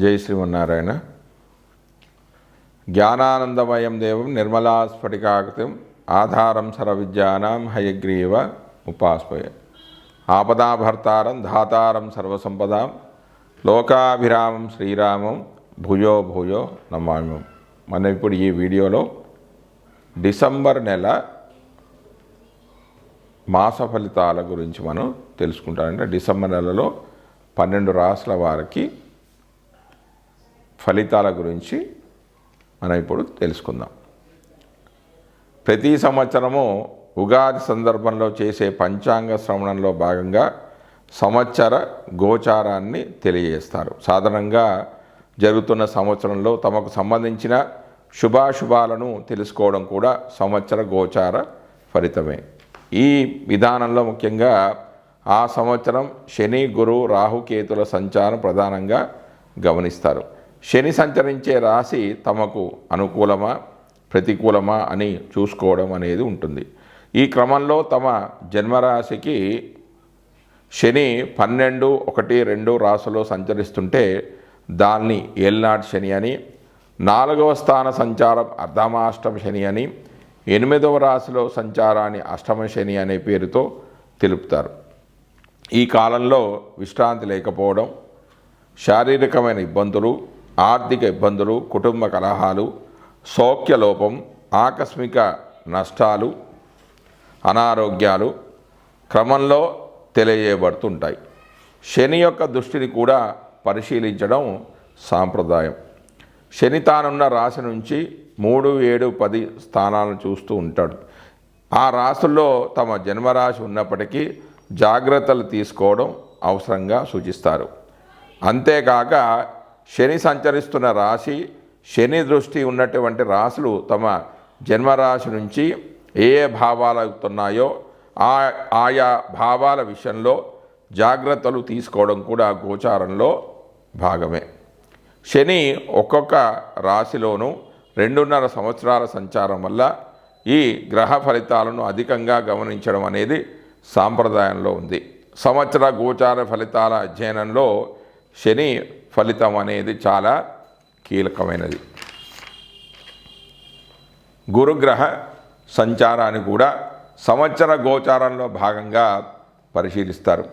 జై శ్రీమన్నారాయణ. జ్ఞానానందమయం దేవం నిర్మలా స్ఫటికాకృతిం ఆధారం సర్వవిద్యానాం హయగ్రీవ ఉపాస్మయే. ఆపదాభర్తారం ధాతారం సర్వసంపదాం లోకాభిరామం శ్రీరామం భూయో భూయో నమామి. మనం ఇప్పుడు ఈ వీడియోలో డిసెంబర్ నెల మాస ఫలితాల గురించి మనం తెలుసుకుంటామంటే డిసెంబర్ నెలలో 12 రాశుల వారికి ఫలితాల గురించి మనం ఇప్పుడు తెలుసుకుందాం. ప్రతి సంవత్సరము ఉగాది సందర్భంలో చేసే పంచాంగ శ్రవణంలో భాగంగా సంవత్సర గోచారాన్ని తెలియజేస్తారు. సాధారణంగా జరుగుతున్న సంవత్సరంలో తమకు సంబంధించిన శుభాశుభాలను తెలుసుకోవడం కూడా సంవత్సర గోచార ఫలితమే. ఈ విధానంలో ముఖ్యంగా ఆ సంవత్సరం శని, గురు, రాహుకేతుల సంచారం ప్రధానంగా గమనిస్తారు. శని సంచరించే రాశి తమకు అనుకూలమా ప్రతికూలమా అని చూసుకోవడం అనేది ఉంటుంది. ఈ క్రమంలో తమ జన్మరాశికి శని 12, 1, 2 రాశిలో సంచరిస్తుంటే దాన్ని ఏల్నాటి శని అని, 4వ స్థాన సంచారం అర్ధమాష్టమ శని అని, 8వ రాశిలో సంచారాన్ని అష్టమ శని అనే పేరుతో తెలుపుతారు. ఈ కాలంలో విశ్రాంతి లేకపోవడం, శారీరకమైన ఇబ్బందులు, ఆర్థిక ఇబ్బందులు, కుటుంబ కలహాలు, సౌఖ్యలోపం, ఆకస్మిక నష్టాలు, అనారోగ్యాలు క్రమంలో తెలియజేయబడుతుంటాయి. శని యొక్క దృష్టిని కూడా పరిశీలించడం సాంప్రదాయం. శని తానున్న రాశి నుంచి 3, 7, 10 స్థానాలను చూస్తూ ఉంటాడు. ఆ రాశుల్లో తమ జన్మరాశి ఉన్నప్పటికీ జాగ్రత్తలు తీసుకోవడం అవసరంగా సూచిస్తారు. అంతేకాక శని సంచరిస్తున్న రాశి, శని దృష్టి ఉన్నటువంటి రాశులు తమ జన్మరాశి నుంచి ఏ భావాలు అవుతున్నాయో ఆయా భావాల విషయంలో జాగ్రత్తలు తీసుకోవడం కూడా గోచారంలో భాగమే. శని ఒక్కొక్క రాశిలోనూ 2.5 సంవత్సరాల సంచారం వల్ల ఈ గ్రహ ఫలితాలను అధికంగా గమనించడం అనేది సాంప్రదాయంలో ఉంది. సంవత్సర గోచార ఫలితాల అధ్యయనంలో శని ఫలితం అనేది చాలా కీలకమైనది. గురుగ్రహ సంచారాన్ని కూడా సంవత్సర గోచారంలో భాగంగా పరిశీలిస్తారు.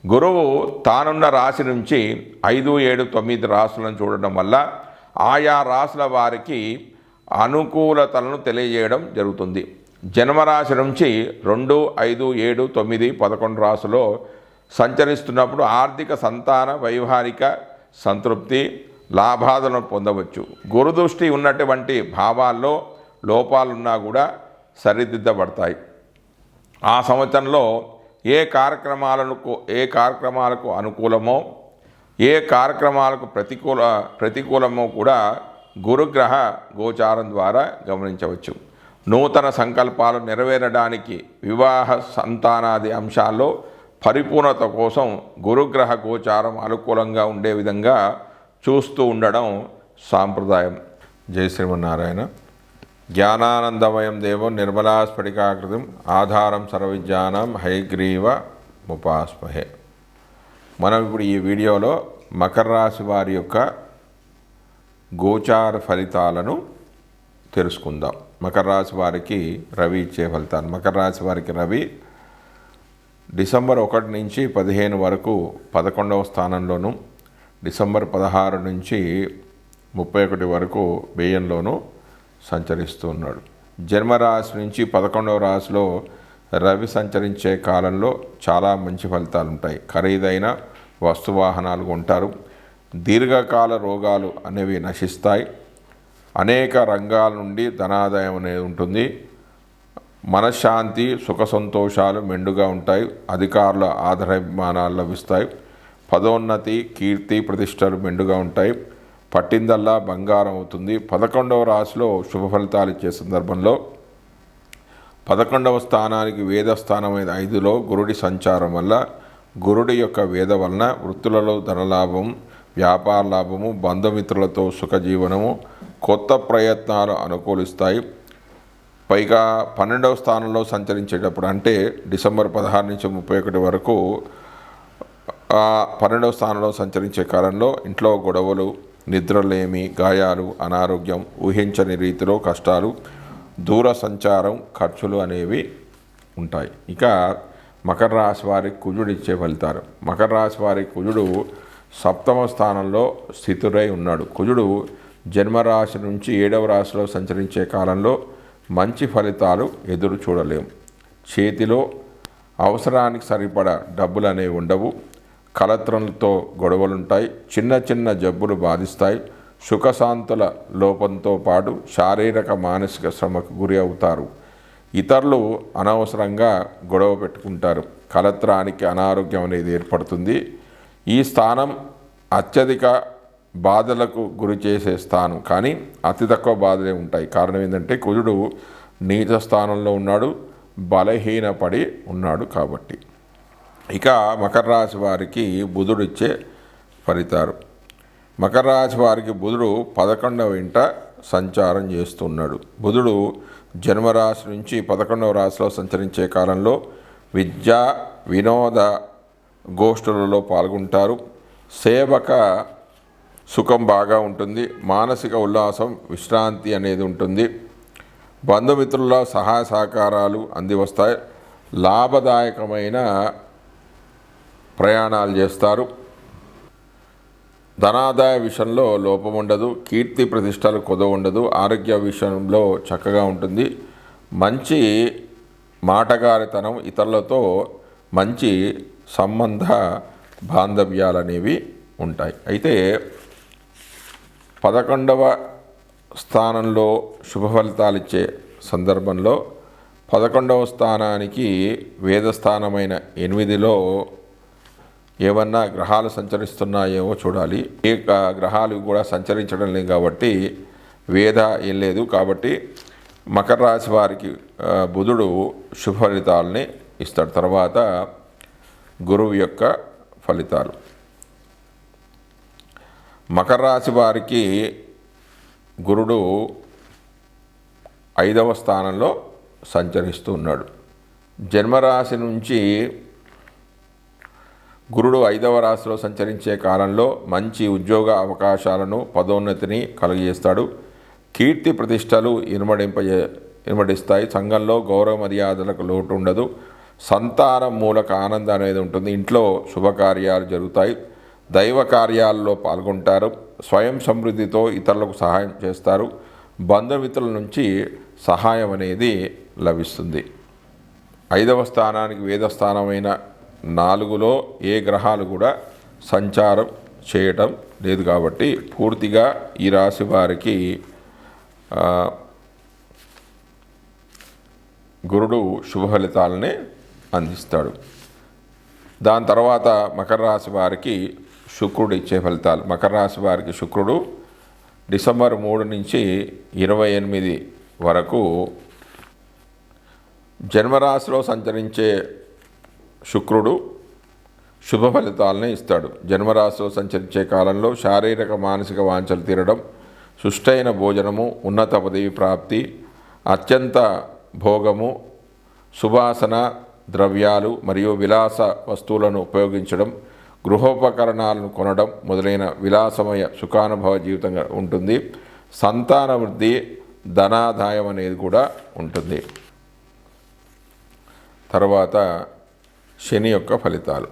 గురువు తానున్న రాశి నుంచి 5, 7, 9 రాశులను చూడడం వల్ల ఆయా రాశుల వారికి అనుకూలతలను తెలియజేయడం జరుగుతుంది. జన్మరాశి నుంచి 2, 5, 7, 9, 11 రాశులో సంచరిస్తున్నప్పుడు ఆర్థిక, సంతాన, వైవాహిక సంతృప్తి, లాభాలను పొందవచ్చు. గురుదృష్టి ఉన్నటువంటి భావాల్లో లోపాలున్నా కూడా సరిదిద్దబడతాయి. ఆ సంవత్సరంలో ఏ కార్యక్రమాలకు అనుకూలమో ఏ కార్యక్రమాలకు ప్రతికూలమో కూడా గురుగ్రహ గోచారం ద్వారా గమనించవచ్చు. నూతన సంకల్పాలు నెరవేరడానికి, వివాహ, సంతానాది అంశాల్లో పరిపూర్ణత కోసం గురుగ్రహ గోచారం అనుకూలంగా ఉండే విధంగా చూస్తూ ఉండడం సాంప్రదాయం. జై శ్రీమన్నారాయణ. జ్ఞానానందమయం దేవం నిర్మలా స్ఫటికాకృతిం ఆధారం సర్వవిద్యానాం హయగ్రీవ ఉపాస్మహే. మనం ఇప్పుడు ఈ వీడియోలో మకర రాశి వారి యొక్క గోచార ఫలితాలను తెలుసుకుందాం. మకర రాశి వారికి రవి ఇచ్చే ఫలితాలు. మకర రాశి వారికి రవి డిసెంబర్ 1 నుంచి 15 వరకు 11వ స్థానంలోను, డిసెంబర్ 16 నుంచి 31 వరకు వ్యయంలోనూ సంచరిస్తూ ఉన్నాడు. జన్మరాశి నుంచి 11వ రాశిలో రవి సంచరించే కాలంలో చాలా మంచి ఫలితాలు ఉంటాయి. ఖరీదైన వస్తువాహనాలు కొంటారు. దీర్ఘకాల రోగాలు అనేవి నశిస్తాయి. అనేక రంగాల నుండి ధనాదాయం అనేది ఉంటుంది. మనశ్శాంతి, సుఖ సంతోషాలు మెండుగా ఉంటాయి. అధికారుల ఆదరాభిమానాలు లభిస్తాయి. పదోన్నతి, కీర్తి, ప్రతిష్టలు మెండుగా ఉంటాయి. పట్టిందల్లా బంగారం అవుతుంది. 11వ రాశిలో శుభ ఫలితాలు ఇచ్చే సందర్భంలో 11వ స్థానానికి వేదస్థానమైన 5లో గురుడి సంచారం వల్ల గురుడి యొక్క వేద వలన వృత్తులలో ధనలాభం, వ్యాపార లాభము, బంధుమిత్రులతో సుఖజీవనము, కొత్త ప్రయత్నాలు అనుకూలిస్తాయి. పైగా 12వ స్థానంలో సంచరించేటప్పుడు అంటే డిసెంబర్ 16 నుంచి 31 వరకు 12వ స్థానంలో సంచరించే కాలంలో ఇంట్లో గొడవలు, నిద్రలేమి, గాయాలు, అనారోగ్యం, ఊహించని రీతిలో కష్టాలు, దూర సంచారం, ఖర్చులు అనేవి ఉంటాయి. ఇక మకర రాశి వారికి కుజుడు ఇచ్చే ఫలితాలు. మకర రాశి వారికి కుజుడు 7వ స్థానంలో స్థితుడై ఉన్నాడు. కుజుడు జన్మరాశి నుంచి 7వ రాశిలో సంచరించే కాలంలో మంచి ఫలితాలు ఎదురు చూడలేము. చేతిలో అవసరానికి సరిపడా డబ్బులు అనేవి ఉండవు. కలత్రంతో గొడవలుంటాయి. చిన్న చిన్న జబ్బులు బాధిస్తాయి. సుఖశాంతుల లోపంతో పాటు శారీరక మానసిక శ్రమకు గురి అవుతారు. ఇతరులు అనవసరంగా గొడవ పెట్టుకుంటారు. కలత్రానికి అనారోగ్యం అనేది ఏర్పడుతుంది. ఈ స్థానం అత్యధిక బాధలకు గురి చేసే స్థానం, కానీ అతి తక్కువ బాధలే ఉంటాయి. కారణం ఏంటంటే కుజుడు నీచ స్థానంలో ఉన్నాడు, బలహీనపడి ఉన్నాడు కాబట్టి. ఇక మకర రాశి వారికి బుధుడు ఇచ్చే ఫలితాలు. మకర రాశి వారికి బుధుడు 11వ ఇంట సంచారం చేస్తున్నాడు. బుధుడు జన్మరాశి నుంచి 11వ రాశిలో సంచరించే కాలంలో విద్యా వినోద గోష్ఠులలో పాల్గొంటారు. సేవక సుఖం బాగా ఉంటుంది. మానసిక ఉల్లాసం, విశ్రాంతి అనేది ఉంటుంది. బంధుమిత్రుల సహాయ సహకారాలు అంది వస్తాయి. లాభదాయకమైన ప్రయాణాలు చేస్తారు. ధనాదాయ విషయంలో లోపం ఉండదు. కీర్తి ప్రతిష్టలు కొదవ ఉండదు. ఆరోగ్య విషయంలో చక్కగా ఉంటుంది. మంచి మాటగారితనం, ఇతరులతో మంచి సంబంధ బాంధవ్యాలు అనేవి ఉంటాయి. అయితే 11వ స్థానంలో శుభ ఫలితాలు ఇచ్చే సందర్భంలో 11వ స్థానానికి వేదస్థానమైన 8లో ఏమన్నా గ్రహాలు సంచరిస్తున్నాయేమో చూడాలి. ఏ గ్రహాలు కూడా సంచరించడం లేదు కాబట్టి వేద ఏం లేదు. కాబట్టి మకర రాశి వారికి బుధుడు శుభ ఫలితాలని ఇస్తాడు. తర్వాత గురువు యొక్క ఫలితాలు. మకర రాశి వారికి గురుడు 5వ స్థానంలో సంచరిస్తూ ఉన్నాడు. జన్మరాశి నుంచి గురుడు 5వ రాశిలో సంచరించే కాలంలో మంచి ఉద్యోగ అవకాశాలను, పదోన్నతిని కలుగజేస్తాడు. కీర్తి ప్రతిష్టలు ఇనుమడిస్తాయి. సంఘంలో గౌరవ మర్యాదలకు లోటు ఉండదు. సంతానం మూలక ఆనందం అనేది ఉంటుంది. ఇంట్లో శుభకార్యాలు జరుగుతాయి. దైవ కార్యాలలో పాల్గొంటారు. స్వయం సమృద్ధితో ఇతరులకు సహాయం చేస్తారు. బంధుమిత్రుల నుంచి సహాయం అనేది లభిస్తుంది. 5వ స్థానానికి వేదస్థానమైన 4లో ఏ గ్రహాలు కూడా సంచారం చేయటం లేదు కాబట్టి పూర్తిగా ఈ రాశి వారికి గురుడు శుభ ఫలితాలనే అందిస్తాడు. దాని తర్వాత మకర రాశి వారికి శుక్రుడు ఇచ్చే ఫలితాలు. మకర రాశి వారికి శుక్రుడు డిసెంబర్ 3 నుంచి 28 వరకు జన్మరాశిలో సంచరించే శుక్రుడు శుభ ఫలితాలనే ఇస్తాడు. జన్మరాశిలో సంచరించే కాలంలో శారీరక మానసిక వాంఛలు తీరడం, సుష్టైన భోజనము, ఉన్నత పదవి ప్రాప్తి, అత్యంత భోగము, సువాసన ద్రవ్యాలు మరియు విలాస వస్తువులను ఉపయోగించడం, గృహోపకరణాలను కొనడం మొదలైన విలాసమయ సుఖానుభవ జీవితంగా ఉంటుంది. సంతాన వృద్ధి, ధనాదాయం అనేది కూడా ఉంటుంది. తర్వాత శని యొక్క ఫలితాలు.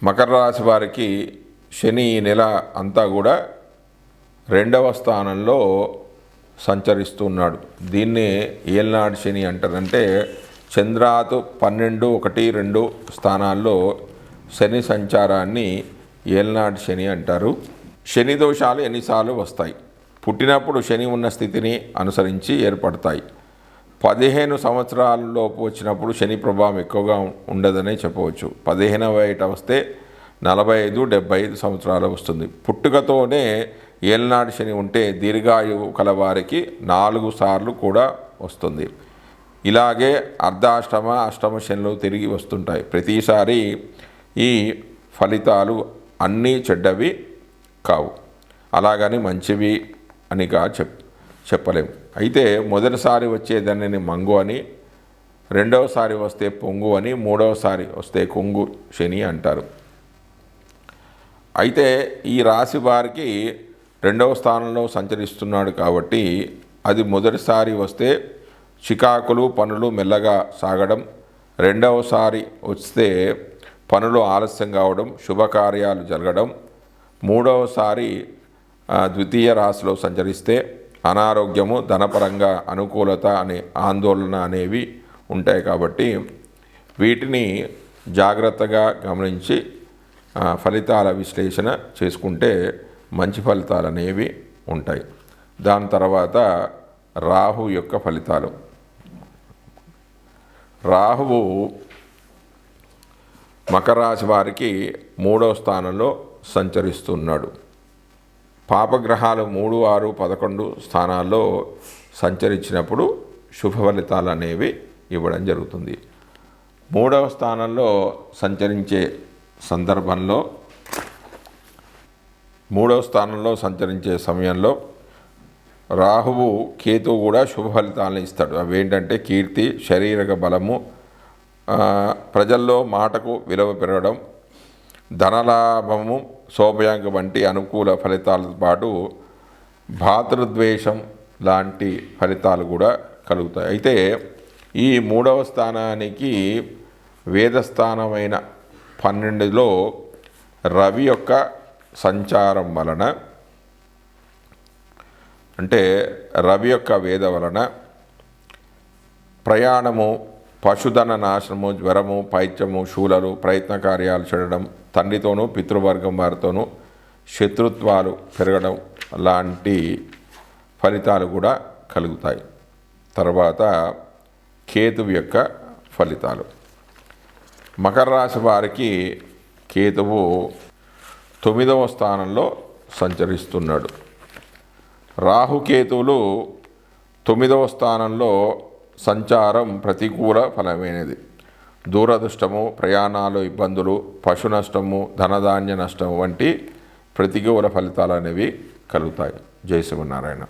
మకర రాశి వారికి శని ఈ నెల అంతా కూడా 2వ స్థానంలో సంచరిస్తున్నాడు. దీన్నే ఏల్నాడు శని అంటారు. అంటే చంద్రాతు 12, 1, 2 స్థానాల్లో శని సంచారాన్ని ఏల్నాడు శని అంటారు. శని దోషాలు ఎన్నిసార్లు వస్తాయి? పుట్టినప్పుడు శని ఉన్న స్థితిని అనుసరించి ఏర్పడతాయి. 15 సంవత్సరాలలోపు వచ్చినప్పుడు శని ప్రభావం ఎక్కువగా ఉండదనే చెప్పవచ్చు. 15వ ఏట వస్తే 45, 75 సంవత్సరాలు వస్తుంది. పుట్టుకతోనే ఏల్నాడు శని ఉంటే దీర్ఘాయువు కల వారికి 4 సార్లు కూడా వస్తుంది. ఇలాగే అర్ధాష్టమ, అష్టమ శనులు తిరిగి వస్తుంటాయి. ప్రతిసారి ఈ ఫలితాలు అన్నీ చెడ్డవి కావు, అలాగని మంచివి అనిగా చెప్పలేము. అయితే మొదటిసారి వచ్చే దానిని మంగు అని, రెండవసారి వస్తే పొంగు అని, మూడవసారి వస్తే కొంగు శని అంటారు. అయితే ఈ రాశి వారికి రెండవ స్థానంలో సంచరిస్తున్నాడు కాబట్టి అది మొదటిసారి వస్తే చికాకులు పనులు మెల్లగా సాగడం, రెండవసారి వస్తే పనులు ఆలస్యం కావడం, శుభకార్యాలు జరగడం, మూడవసారి ద్వితీయ రాశిలో సంచరిస్తే అనారోగ్యము, ధనపరంగా అనుకూలత అనే ఆందోళన అనేవి ఉంటాయి. కాబట్టి వీటిని జాగ్రత్తగా గమనించి ఫలితాల విశ్లేషణ చేసుకుంటే మంచి ఫలితాలు అనేవి ఉంటాయి. దాని తర్వాత రాహు యొక్క ఫలితాలు. రాహువు మకర రాశి వారికి 3వ స్థానంలో సంచరిస్తున్నాడు. పాపగ్రహాలు 3, 6, 11 స్థానాల్లో సంచరించినప్పుడు శుభ ఫలితాలు అనేవి ఇవ్వడం జరుగుతుంది. 3వ స్థానంలో సంచరించే సందర్భంలో 3వ స్థానంలో సంచరించే సమయంలో రాహువు కేతువు కూడా శుభ ఫలితాలను ఇస్తాడు. అవి ఏంటంటే కీర్తి, శారీరక బలము, ప్రజల్లో మాటకు విలువ పెరగడం, ధనలాభము, శోభయాంగ వంటి అనుకూల ఫలితాలతో పాటు భాతృద్వేషం లాంటి ఫలితాలు కూడా కలుగుతాయి. అయితే ఈ 3వ స్థానానికి వేదస్థానమైన 12లో రవి యొక్క సంచారం వలన, అంటే రవి యొక్క వేద వలన ప్రయాణము, పశుధన నాశనము, జ్వరము, పైత్యము, శూలలు, ప్రయత్న కార్యాలు చేయడం, తండ్రితోనూ పితృవర్గం వారితోనూ శత్రుత్వాలు పెరగడం లాంటి ఫలితాలు కూడా కలుగుతాయి. తర్వాత కేతువు యొక్క ఫలితాలు. మకర రాశి వారికి కేతువు 9వ స్థానంలో సంచరిస్తున్నాడు. రాహుకేతువులు 9వ స్థానంలో సంచారం ప్రతికూల ఫలమైనది. దూరదృష్టము, ప్రయాణాలు, ఇబ్బందులు, పశు నష్టము, ధనధాన్య నష్టము వంటి ప్రతికూల ఫలితాలు అనేవి కలుగుతాయి. జై శ్రీమన్నారాయణ.